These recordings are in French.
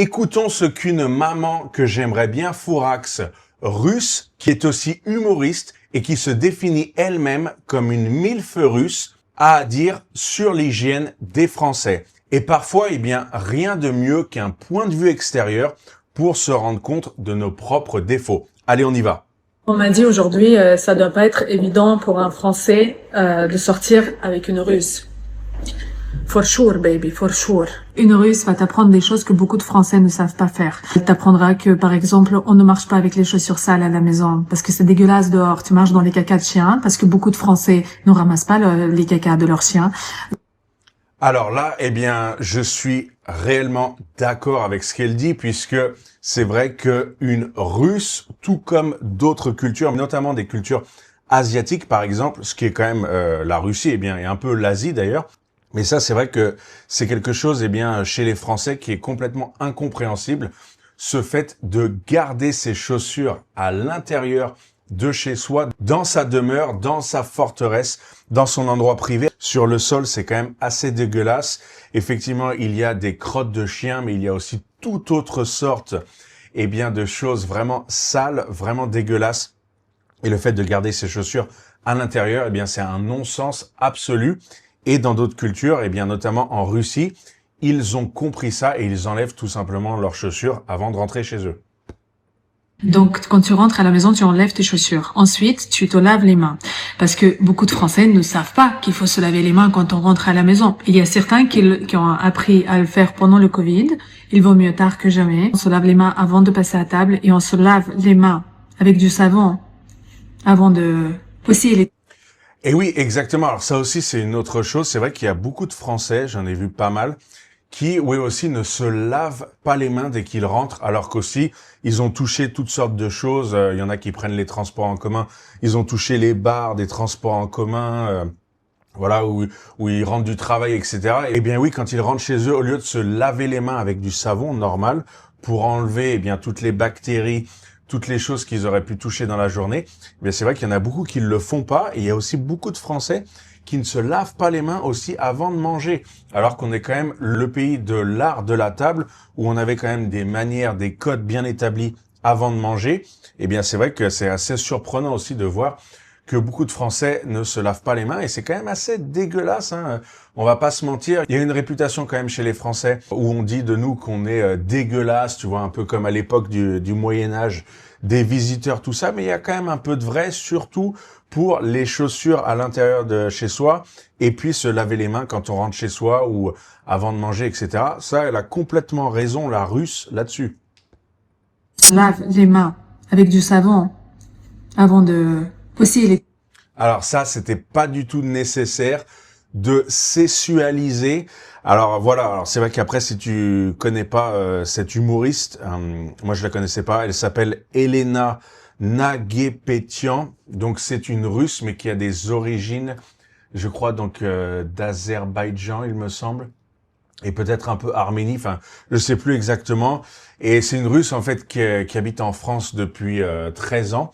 Écoutons ce qu'une maman que j'aimerais bien fourrax, russe, qui est aussi humoriste et qui se définit elle-même comme une milf russe, a à dire sur l'hygiène des Français. Et parfois, rien de mieux qu'un point de vue extérieur pour se rendre compte de nos propres défauts. Allez, on y va. On m'a dit aujourd'hui, ça doit pas être évident pour un Français de sortir avec une Russe. For sure, baby, for sure. Une Russe va t'apprendre des choses que beaucoup de Français ne savent pas faire. Elle t'apprendra que, par exemple, on ne marche pas avec les chaussures sales à la maison parce que c'est dégueulasse dehors. Tu marches dans les cacas de chiens parce que beaucoup de Français ne ramassent pas les cacas de leurs chiens. Alors là, je suis réellement d'accord avec ce qu'elle dit, puisque c'est vrai qu'une Russe, tout comme d'autres cultures, notamment des cultures asiatiques par exemple, ce qui est quand même la Russie, et un peu l'Asie d'ailleurs, mais ça c'est vrai que c'est quelque chose chez les Français qui est complètement incompréhensible, ce fait de garder ses chaussures à l'intérieur de chez soi, dans sa demeure, dans sa forteresse, dans son endroit privé. Sur le sol, c'est quand même assez dégueulasse. Effectivement, il y a des crottes de chiens, mais il y a aussi toute autre sorte, de choses vraiment sales, vraiment dégueulasses. Et le fait de garder ses chaussures à l'intérieur, c'est un non-sens absolu. Et dans d'autres cultures, notamment en Russie, ils ont compris ça et ils enlèvent tout simplement leurs chaussures avant de rentrer chez eux. Donc, quand tu rentres à la maison, tu enlèves tes chaussures. Ensuite, tu te laves les mains. Parce que beaucoup de Français ne savent pas qu'il faut se laver les mains quand on rentre à la maison. Il y a certains qui ont appris à le faire pendant le Covid. Il vaut mieux tard que jamais. On se lave les mains avant de passer à table et on se lave les mains avec du savon avant de... Aussi, Et oui, exactement. Alors ça aussi, c'est une autre chose. C'est vrai qu'il y a beaucoup de Français, j'en ai vu pas mal, qui, aussi, ne se lavent pas les mains dès qu'ils rentrent, alors qu'aussi, ils ont touché toutes sortes de choses. Il y en a qui prennent les transports en commun. Ils ont touché les bars des transports en commun, où ils rentrent du travail, etc. Et oui, quand ils rentrent chez eux, au lieu de se laver les mains avec du savon normal pour enlever, toutes les bactéries, toutes les choses qu'ils auraient pu toucher dans la journée, c'est vrai qu'il y en a beaucoup qui le font pas. Et il y a aussi beaucoup de Français qui ne se lavent pas les mains aussi avant de manger, alors qu'on est quand même le pays de l'art de la table, où on avait quand même des manières, des codes bien établis avant de manger. C'est vrai que c'est assez surprenant aussi de voir que beaucoup de Français ne se lavent pas les mains, et c'est quand même assez dégueulasse, hein. On va pas se mentir. Il y a une réputation quand même chez les Français où on dit de nous qu'on est dégueulasse, tu vois, un peu comme à l'époque du Moyen-Âge, des visiteurs, tout ça, mais il y a quand même un peu de vrai, surtout pour les chaussures à l'intérieur de chez soi, et puis se laver les mains quand on rentre chez soi ou avant de manger, etc. Ça, elle a complètement raison, la Russe, là-dessus. lave les mains avec du savon avant de... Aussi, Alors ça, c'était pas du tout nécessaire de sexualiser. Alors voilà, alors c'est vrai qu'après, si tu connais pas cette humoriste, moi je la connaissais pas, elle s'appelle Elena Nagepetian, donc c'est une Russe, mais qui a des origines, je crois, d'Azerbaïdjan, il me semble, et peut-être un peu Arménie, enfin, je sais plus exactement. Et c'est une Russe, en fait, qui habite en France depuis 13 ans,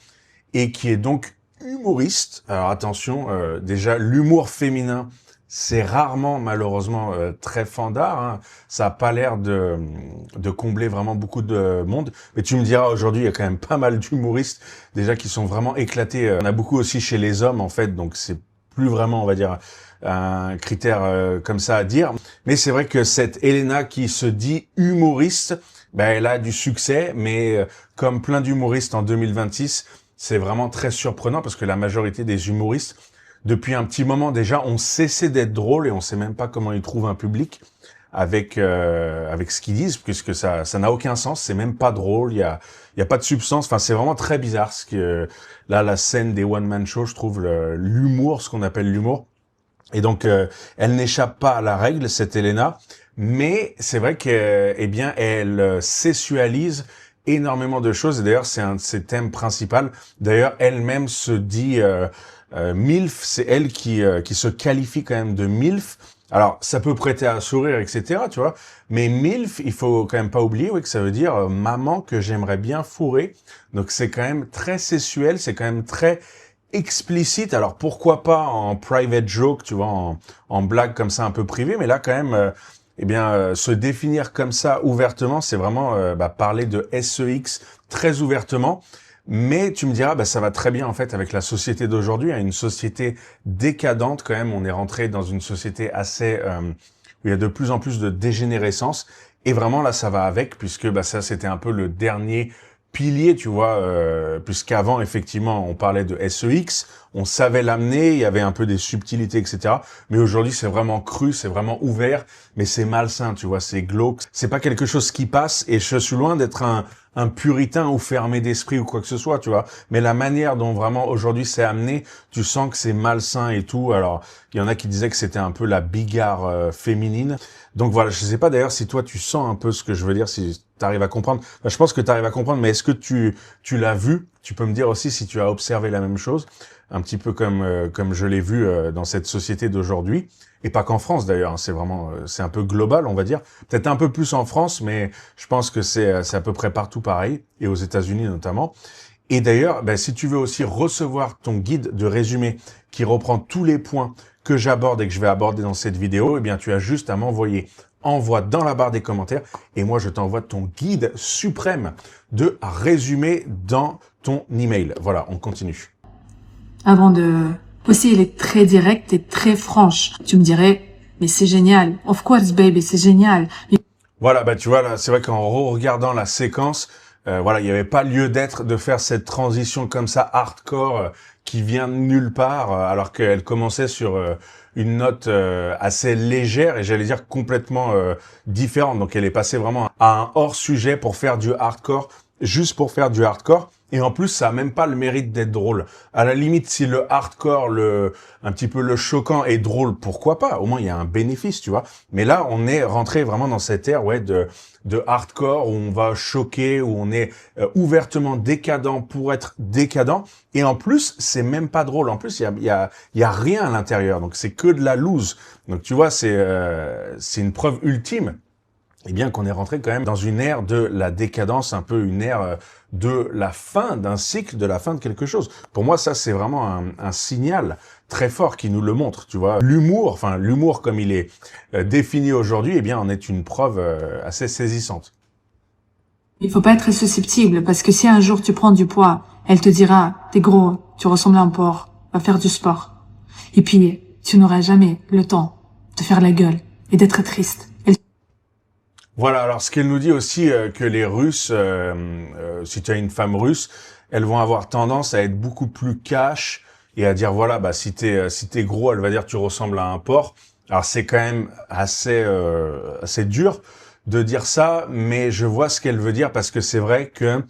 et qui est donc humoriste. Alors attention, déjà, l'humour féminin, c'est rarement, malheureusement, très fandard, hein. Ça a pas l'air de combler vraiment beaucoup de monde. Mais tu me diras, aujourd'hui, il y a quand même pas mal d'humoristes, déjà, qui sont vraiment éclatés. Il y en a beaucoup aussi chez les hommes, en fait, donc c'est plus vraiment, on va dire, un critère comme ça à dire. Mais c'est vrai que cette Elena qui se dit humoriste, elle a du succès, mais comme plein d'humoristes en 2026, c'est vraiment très surprenant parce que la majorité des humoristes, depuis un petit moment déjà, ont cessé d'être drôles et on sait même pas comment ils trouvent un public avec ce qu'ils disent, puisque ça n'a aucun sens, c'est même pas drôle, il y a pas de substance, enfin c'est vraiment très bizarre ce que là la scène des one man show, je trouve l'humour, ce qu'on appelle l'humour. Et donc elle n'échappe pas à la règle, cette Elena, mais c'est vrai que elle sexualise énormément de choses, et d'ailleurs c'est un de ses thèmes principaux. D'ailleurs elle-même se dit MILF, c'est elle qui se qualifie quand même de MILF. Alors ça peut prêter à sourire, etc., tu vois, mais MILF, il faut quand même pas oublier que ça veut dire maman que j'aimerais bien fourrer. Donc c'est quand même très sexuel, c'est quand même très explicite. Alors pourquoi pas en private joke, tu vois, en blague comme ça un peu privée, mais là quand même eh bien, se définir comme ça ouvertement, c'est vraiment parler de SEX très ouvertement. Mais tu me diras, ça va très bien en fait avec la société d'aujourd'hui, hein, une société décadente quand même. On est rentré dans une société assez où il y a de plus en plus de dégénérescence. Et vraiment là, ça va avec, puisque ça c'était un peu le dernier pilier, tu vois, puisqu'avant effectivement on parlait de SEX, on savait l'amener, il y avait un peu des subtilités, etc. Mais aujourd'hui c'est vraiment cru, c'est vraiment ouvert, mais c'est malsain, tu vois, c'est glauque. C'est pas quelque chose qui passe, et je suis loin d'être un puritain ou fermé d'esprit ou quoi que ce soit, tu vois. Mais la manière dont vraiment aujourd'hui c'est amené, tu sens que c'est malsain et tout. Alors, il y en a qui disaient que c'était un peu la bigarre féminine. Donc voilà, je sais pas d'ailleurs si toi tu sens un peu ce que je veux dire, si tu arrives à comprendre. Je pense que tu arrives à comprendre, mais est-ce que tu l'as vu? Tu peux me dire aussi si tu as observé la même chose, un petit peu comme je l'ai vu dans cette société d'aujourd'hui. Et pas qu'en France d'ailleurs, hein, c'est vraiment, c'est un peu global, on va dire. Peut-être un peu plus en France, mais je pense que c'est à peu près partout pareil, et aux États-Unis notamment. Et d'ailleurs, si tu veux aussi recevoir ton guide de résumé qui reprend tous les points que j'aborde et que je vais aborder dans cette vidéo, eh bien, tu as juste à m'envoyer envoie dans la barre des commentaires et moi, je t'envoie ton guide suprême de résumé dans ton email. Voilà, on continue. Avant de... Aussi, elle est très directe et très franche. Tu me dirais, mais c'est génial. Of course, baby, c'est génial. Mais... Voilà, tu vois, là, c'est vrai qu'en regardant la séquence, voilà, il n'y avait pas lieu d'être de faire cette transition comme ça, hardcore, qui vient de nulle part, alors qu'elle commençait sur une note assez légère et j'allais dire complètement différente. Donc elle est passée vraiment à un hors-sujet pour faire du hardcore, juste pour faire du hardcore. Et en plus, ça a même pas le mérite d'être drôle. À la limite, si le hardcore, un petit peu le choquant est drôle, pourquoi pas? Au moins, il y a un bénéfice, tu vois. Mais là, on est rentré vraiment dans cette ère, de hardcore où on va choquer, où on est ouvertement décadent pour être décadent. Et en plus, c'est même pas drôle. En plus, il y a rien à l'intérieur. Donc, c'est que de la loose. Donc, tu vois, c'est une preuve ultime. Eh bien, qu'on est rentré quand même dans une ère de la décadence, un peu une ère de la fin d'un cycle, de la fin de quelque chose. Pour moi, ça, c'est vraiment un signal très fort qui nous le montre, tu vois. L'humour comme il est défini aujourd'hui, eh bien, en est une preuve assez saisissante. Il faut pas être susceptible, parce que si un jour tu prends du poids, elle te dira, t'es gros, tu ressembles à un porc, va faire du sport. Et puis, tu n'auras jamais le temps de faire la gueule et d'être triste. Voilà, alors ce qu'elle nous dit aussi, que les Russes, si tu as une femme russe, elles vont avoir tendance à être beaucoup plus cash et à dire, voilà, si t'es gros, elle va dire tu ressembles à un porc. Alors c'est quand même assez dur de dire ça, mais je vois ce qu'elle veut dire parce que c'est vrai que,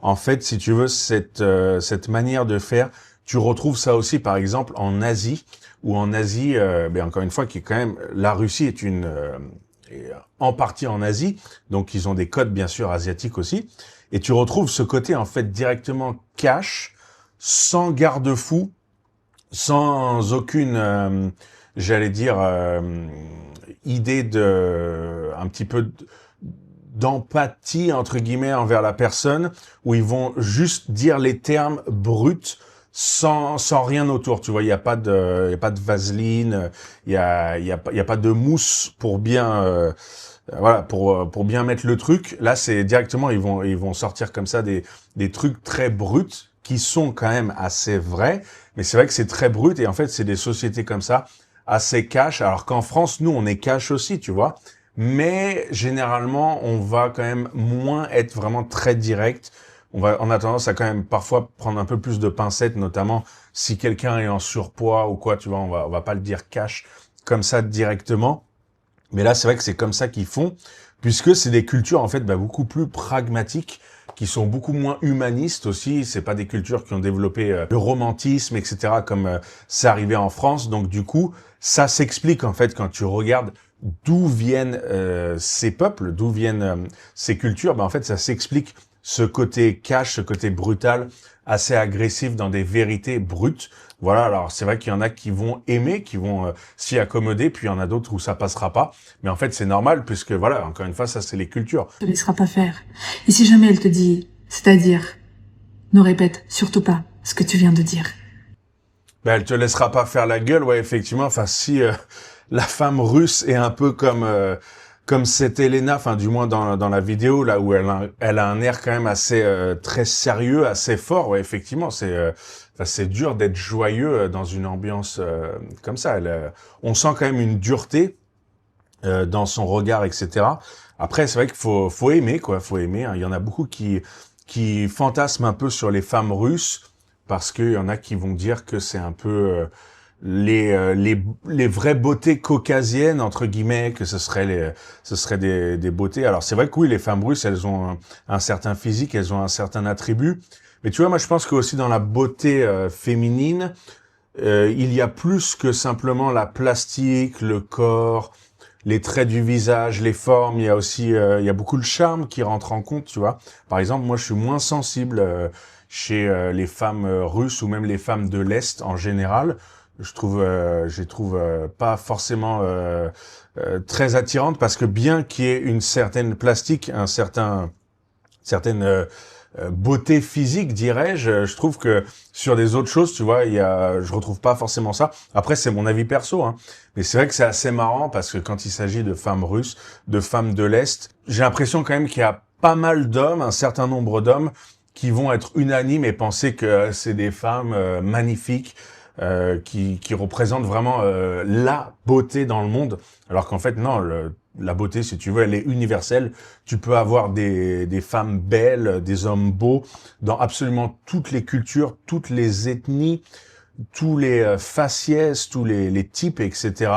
en fait, si tu veux, cette manière de faire, tu retrouves ça aussi, par exemple, en Asie, où en Asie, encore une fois, qui est quand même, la Russie est en partie en Asie, donc ils ont des codes bien sûr asiatiques aussi, et tu retrouves ce côté en fait directement cash, sans garde-fou, sans aucune, j'allais dire, idée un petit peu d'empathie entre guillemets envers la personne, où ils vont juste dire les termes bruts, sans rien autour, tu vois, il y a pas de vaseline, il y a pas de mousse pour bien voilà, pour bien mettre le truc. Là, c'est directement ils vont sortir comme ça des trucs très bruts qui sont quand même assez vrais, mais c'est vrai que c'est très brut et en fait, c'est des sociétés comme ça assez cash, alors qu'en France, nous on est cash aussi, tu vois. Mais généralement, on va quand même moins être vraiment très direct. On a tendance à quand même parfois prendre un peu plus de pincettes, notamment si quelqu'un est en surpoids ou quoi, tu vois, on va pas le dire cash comme ça directement. Mais là, c'est vrai que c'est comme ça qu'ils font, puisque c'est des cultures en fait beaucoup plus pragmatiques, qui sont beaucoup moins humanistes aussi. C'est pas des cultures qui ont développé le romantisme, etc. comme c'est arrivé en France. Donc du coup, ça s'explique en fait quand tu regardes d'où viennent ces peuples, d'où viennent ces cultures. En fait, ça s'explique ce côté cash, ce côté brutal, assez agressif dans des vérités brutes. Voilà, alors c'est vrai qu'il y en a qui vont aimer, qui vont s'y accommoder, puis il y en a d'autres où ça passera pas. Mais en fait, c'est normal, puisque voilà, encore une fois, ça c'est les cultures. Ne te laissera pas faire. Et si jamais elle te dit, c'est-à-dire, ne répète surtout pas ce que tu viens de dire. Elle te laissera pas faire la gueule, ouais, effectivement. Enfin, si la femme russe est un peu comme comme cette Elena, enfin du moins dans la vidéo là où elle a un air quand même assez très sérieux, assez fort. Ouais, effectivement, enfin, c'est dur d'être joyeux dans une ambiance comme ça. On sent quand même une dureté dans son regard, etc. Après, c'est vrai qu'il faut aimer, quoi. Faut aimer. Hein. Il y en a beaucoup qui fantasment un peu sur les femmes russes parce qu'il y en a qui vont dire que c'est un peu les vraies beautés caucasiennes entre guillemets, que ce serait des beautés. Alors c'est vrai que oui, les femmes russes, elles ont un certain physique, elles ont un certain attribut. Mais tu vois, moi je pense que aussi dans la beauté féminine, il y a plus que simplement la plastique, le corps, les traits du visage, les formes. Il y a aussi, il y a beaucoup le charme qui rentre en compte, tu vois. Par exemple, moi, je suis moins sensible chez les femmes russes ou même les femmes de l'Est en général. Je les trouve pas forcément très attirantes parce que bien qu'il y ait une certaine plastique, certaine beauté physique, dirais-je. Je trouve que sur des autres choses, tu vois, je retrouve pas forcément ça. Après, c'est mon avis perso, hein. Mais c'est vrai que c'est assez marrant parce que quand il s'agit de femmes russes, de femmes de l'Est, j'ai l'impression quand même qu'il y a pas mal d'hommes, un certain nombre d'hommes qui vont être unanimes et penser que c'est des femmes magnifiques, qui représentent vraiment la beauté dans le monde. Alors qu'en fait, non, la beauté, si tu veux, elle est universelle. Tu peux avoir des femmes belles, des hommes beaux dans absolument toutes les cultures, toutes les ethnies, tous les faciès, tous les types, etc.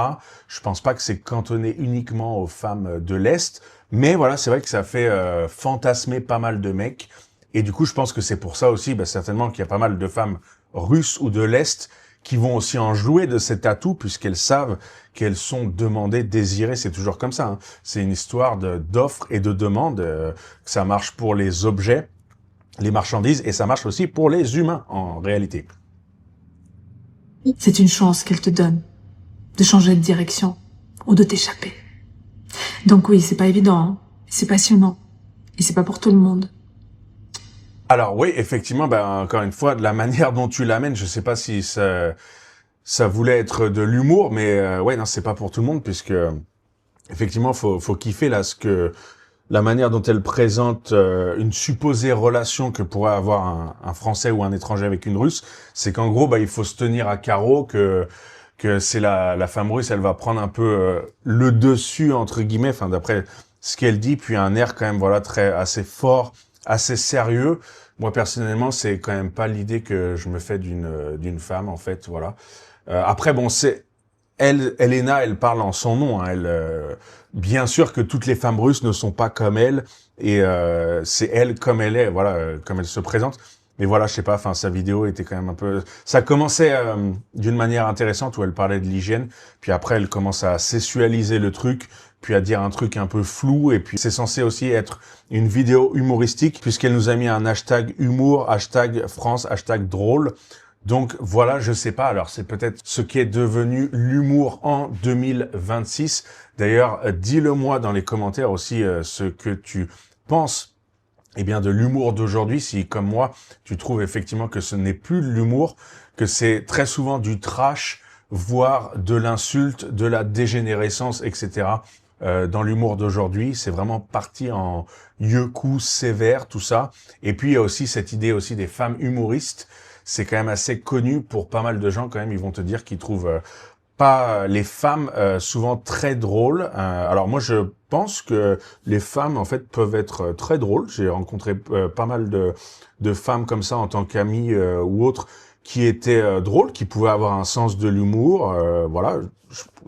Je pense pas que c'est cantonné uniquement aux femmes de l'Est, mais voilà, c'est vrai que ça fait fantasmer pas mal de mecs. Et du coup, je pense que c'est pour ça aussi, certainement qu'il y a pas mal de femmes russes ou de l'Est qui vont aussi en jouer de cet atout puisqu'elles savent qu'elles sont demandées, désirées. C'est toujours comme ça. Hein. C'est une histoire d'offre et de demande. Ça marche pour les objets, les marchandises, et ça marche aussi pour les humains en réalité. C'est une chance qu'elle te donne de changer de direction ou de t'échapper. Donc oui, c'est pas évident, hein. C'est passionnant et c'est pas pour tout le monde. Alors oui, effectivement, encore une fois, de la manière dont tu l'amènes, je sais pas si ça voulait être de l'humour, mais ouais, non, c'est pas pour tout le monde puisque effectivement, faut kiffer là la manière dont elle présente une supposée relation que pourrait avoir un Français ou un étranger avec une Russe. C'est qu'en gros, il faut se tenir à carreau, que c'est la femme russe, elle va prendre un peu le dessus entre guillemets, enfin d'après ce qu'elle dit, puis un air quand même voilà assez fort, assez sérieux. Moi personnellement, c'est quand même pas l'idée que je me fais d'une femme en fait, voilà. Après bon, c'est Elena, elle parle en son nom. Hein, bien sûr que toutes les femmes russes ne sont pas comme elle, et c'est elle comme elle est, voilà, comme elle se présente. Mais voilà, je sais pas. Enfin, sa vidéo était quand même un peu. Ça commençait d'une manière intéressante où elle parlait de l'hygiène, puis après elle commence à sexualiser le truc, puis à dire un truc un peu flou, et puis c'est censé aussi être une vidéo humoristique puisqu'elle nous a mis un hashtag humour, hashtag France, hashtag drôle. Donc voilà, je sais pas, alors c'est peut-être ce qui est devenu l'humour en 2026. D'ailleurs, dis-le moi dans les commentaires aussi ce que tu penses de l'humour d'aujourd'hui, si comme moi, tu trouves effectivement que ce n'est plus de l'humour, que c'est très souvent du trash, voire de l'insulte, de la dégénérescence, etc. Dans l'humour d'aujourd'hui, c'est vraiment parti en yeux-coups sévères, tout ça. Et puis il y a aussi cette idée aussi des femmes humoristes. C'est quand même assez connu pour pas mal de gens quand même. Ils vont te dire qu'ils trouvent pas les femmes souvent très drôles. Alors moi je pense que les femmes en fait peuvent être très drôles. J'ai rencontré pas mal de femmes comme ça en tant qu'amies ou autres qui étaient drôles, qui pouvaient avoir un sens de l'humour. Voilà,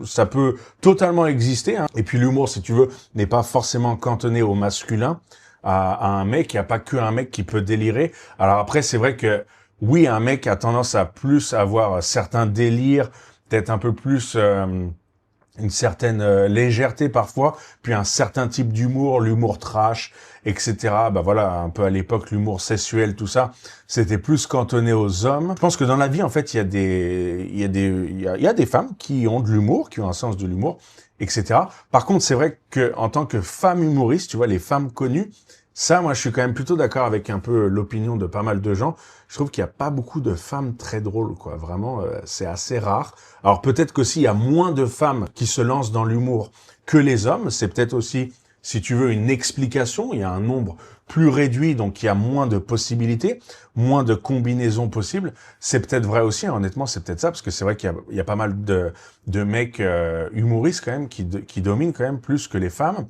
ça peut totalement exister. Hein. Et puis l'humour, si tu veux, n'est pas forcément cantonné au masculin, à un mec. Il n'y a pas qu'un mec qui peut délirer. Alors après, c'est vrai que oui, un mec a tendance à plus avoir certains délires, peut-être un peu plus une certaine légèreté parfois, puis un certain type d'humour, l'humour trash, etc. Voilà, un peu à l'époque, l'humour sexuel, tout ça, c'était plus cantonné aux hommes. Je pense que dans la vie, en fait, il y a des femmes qui ont de l'humour, qui ont un sens de l'humour, etc. Par contre, c'est vrai que en tant que femme humoriste, tu vois, les femmes connues, Ça, moi, je suis quand même plutôt d'accord avec un peu l'opinion de pas mal de gens. Je trouve qu'il n'y a pas beaucoup de femmes très drôles, quoi. Vraiment, c'est assez rare. Alors peut-être qu'aussi, il y a moins de femmes qui se lancent dans l'humour que les hommes. C'est peut-être aussi, si tu veux, une explication. Il y a un nombre plus réduit, donc il y a moins de possibilités, moins de combinaisons possibles. C'est peut-être vrai aussi, hein, honnêtement, c'est peut-être ça, parce que c'est vrai qu'il y a pas mal de mecs humoristes quand même qui dominent quand même plus que les femmes.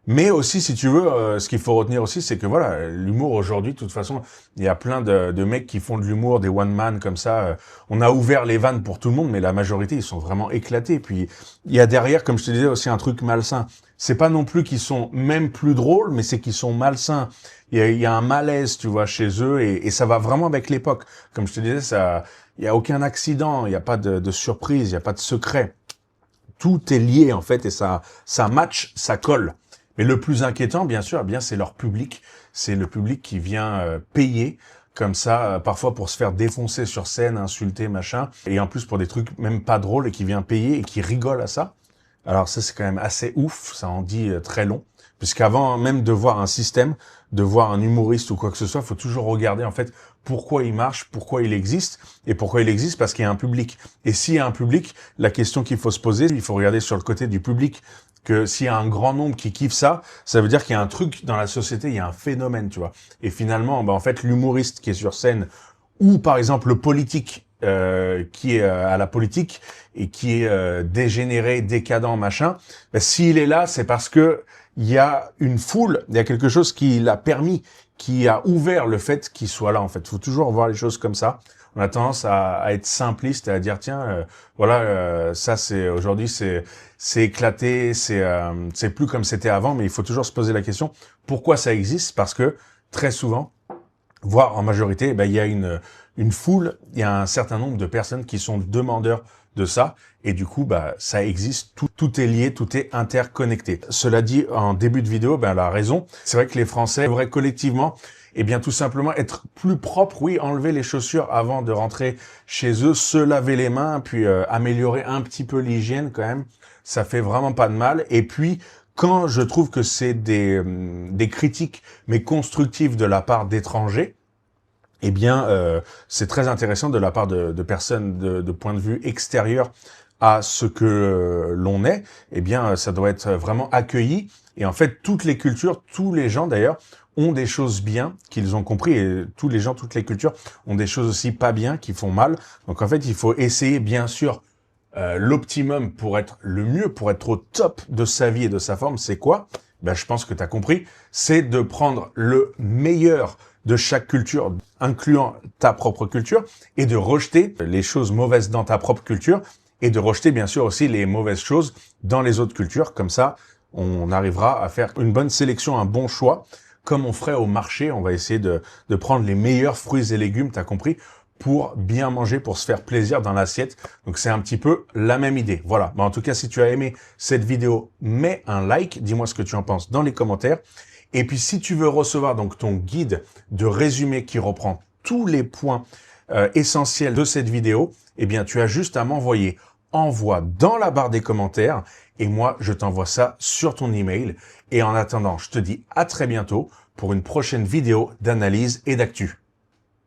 Mais aussi, si tu veux, ce qu'il faut retenir aussi, c'est que voilà, l'humour aujourd'hui, de toute façon, il y a plein de mecs qui font de l'humour, des one-man comme ça. On a ouvert les vannes pour tout le monde, mais la majorité, ils sont vraiment éclatés. Puis, il y a derrière, comme je te disais, aussi un truc malsain. C'est pas non plus qu'ils sont même plus drôles, mais c'est qu'ils sont malsains. Il y a un malaise, tu vois, chez eux, et ça va vraiment avec l'époque. Comme je te disais, ça, il y a aucun accident, il n'y a pas de surprise, il n'y a pas de secret. Tout est lié, en fait, et ça match, ça colle. Mais le plus inquiétant, bien sûr, eh bien c'est leur public. C'est le public qui vient payer comme ça, parfois pour se faire défoncer sur scène, insulter, machin, et en plus pour des trucs même pas drôles, et qui vient payer et qui rigole à ça. Alors ça, c'est quand même assez ouf, ça en dit très long. Puisqu'avant même de voir un système, de voir un humoriste ou quoi que ce soit, faut toujours regarder en fait pourquoi il marche, pourquoi il existe. Et pourquoi il existe, parce qu'il y a un public. Et s'il y a un public, la question qu'il faut se poser, il faut regarder sur le côté du public, que s'il y a un grand nombre qui kiffe ça, ça veut dire qu'il y a un truc dans la société, il y a un phénomène, tu vois. Et finalement, en fait, l'humoriste qui est sur scène, ou par exemple le politique qui est à la politique et qui est dégénéré, décadent, machin, s'il est là, c'est parce que il y a une foule, il y a quelque chose qui l'a permis, qui a ouvert le fait qu'il soit là, en fait. Il faut toujours voir les choses comme ça. On a tendance à être simpliste et à dire tiens, ça c'est aujourd'hui c'est éclaté, c'est plus comme c'était avant, mais il faut toujours se poser la question pourquoi ça existe, parce que très souvent, voire en majorité, il y a une foule, il y a un certain nombre de personnes qui sont demandeurs de ça, et du coup, ça existe, tout est lié, tout est interconnecté. Cela dit, en début de vidéo, elle a raison. C'est vrai que les Français devraient collectivement, tout simplement être plus propres, oui, enlever les chaussures avant de rentrer chez eux, se laver les mains, puis améliorer un petit peu l'hygiène quand même. Ça fait vraiment pas de mal. Et puis, quand je trouve que c'est des critiques, mais constructives de la part d'étrangers, c'est très intéressant de la part de personnes de point de vue extérieur à ce que l'on est. Ça doit être vraiment accueilli. Et en fait, toutes les cultures, tous les gens d'ailleurs, ont des choses bien qu'ils ont compris. Et tous les gens, toutes les cultures ont des choses aussi pas bien qui font mal. Donc en fait, il faut essayer bien sûr l'optimum pour être le mieux, pour être au top de sa vie et de sa forme. C'est quoi ? Je pense que tu as compris. C'est de prendre le meilleur de chaque culture, incluant ta propre culture, et de rejeter les choses mauvaises dans ta propre culture, et de rejeter bien sûr aussi les mauvaises choses dans les autres cultures. Comme ça, on arrivera à faire une bonne sélection, un bon choix, comme on ferait au marché. On va essayer de prendre les meilleurs fruits et légumes, t'as compris, pour bien manger, pour se faire plaisir dans l'assiette. Donc c'est un petit peu la même idée. Voilà. En tout cas, si tu as aimé cette vidéo, mets un like, dis-moi ce que tu en penses dans les commentaires. Et puis, si tu veux recevoir donc ton guide de résumé qui reprend tous les points essentiels de cette vidéo, tu as juste à m'envoyer envoi dans la barre des commentaires et moi, je t'envoie ça sur ton email. Et en attendant, je te dis à très bientôt pour une prochaine vidéo d'analyse et d'actu.